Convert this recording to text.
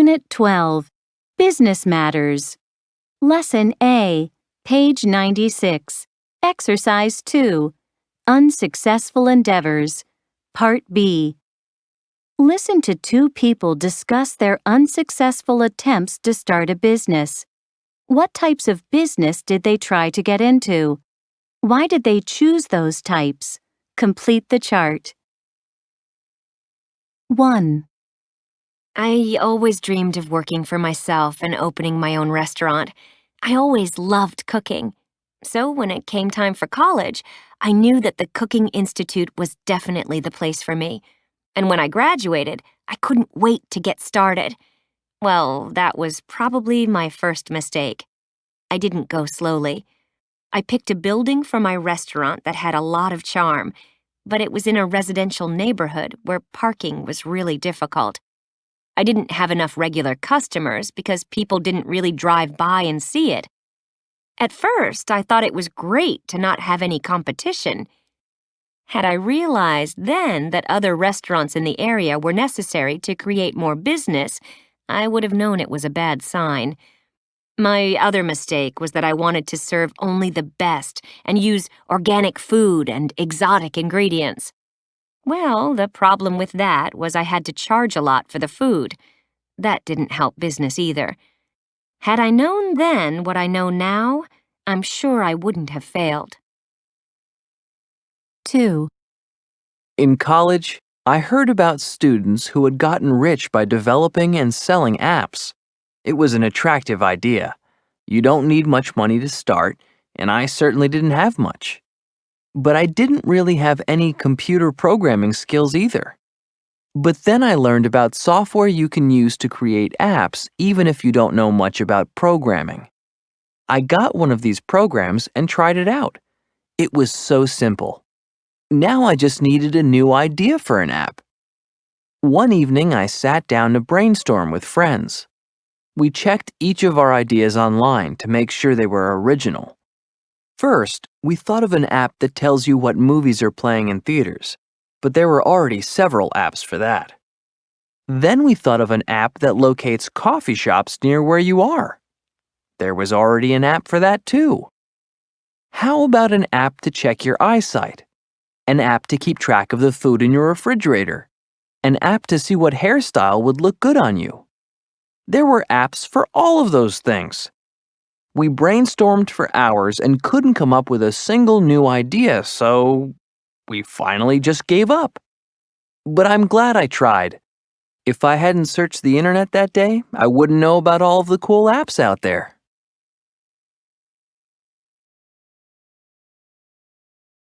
Unit 12, Business Matters. Lesson A, page 96. Exercise 2, Unsuccessful Endeavors. Part B. Listen to two people discuss their unsuccessful attempts to start a business. What types of business did they try to get into? Why did they choose those types? Complete the chart. 1. I always dreamed of working for myself and opening my own restaurant. I always loved cooking. So when it came time for college, I knew that the Cooking Institute was definitely the place for me. And when I graduated, I couldn't wait to get started. Well, that was probably my first mistake. I didn't go slowly. I picked a building for my restaurant that had a lot of charm, but it was in a residential neighborhood where parking was really difficult. I didn't have enough regular customers because people didn't really drive by and see it. At first, I thought it was great to not have any competition. Had I realized then that other restaurants in the area were necessary to create more business, I would have known it was a bad sign. My other mistake was that I wanted to serve only the best and use organic food and exotic ingredients. Well, the problem with that was I had to charge a lot for the food. That didn't help business either. Had I known then what I know now, I'm sure I wouldn't have failed. 2. In college, I heard about students who had gotten rich by developing and selling apps. It was an attractive idea. You don't need much money to start, and I certainly didn't have much. But I didn't really have any computer programming skills either. But then I learned about software you can use to create apps even if you don't know much about programming. I got one of these programs and tried it out. It was so simple. Now I just needed a new idea for an app. One evening I sat down to brainstorm with friends. We checked each of our ideas online to make sure they were original. First, we thought of an app that tells you what movies are playing in theaters, but there were already several apps for that. Then we thought of an app that locates coffee shops near where you are. There was already an app for that too. How about an app to check your eyesight? An app to keep track of the food in your refrigerator? An app to see what hairstyle would look good on you? There were apps for all of those things. We brainstormed for hours and couldn't come up with a single new idea, so we finally just gave up. But I'm glad I tried. If I hadn't searched the internet that day, I wouldn't know about all of the cool apps out there.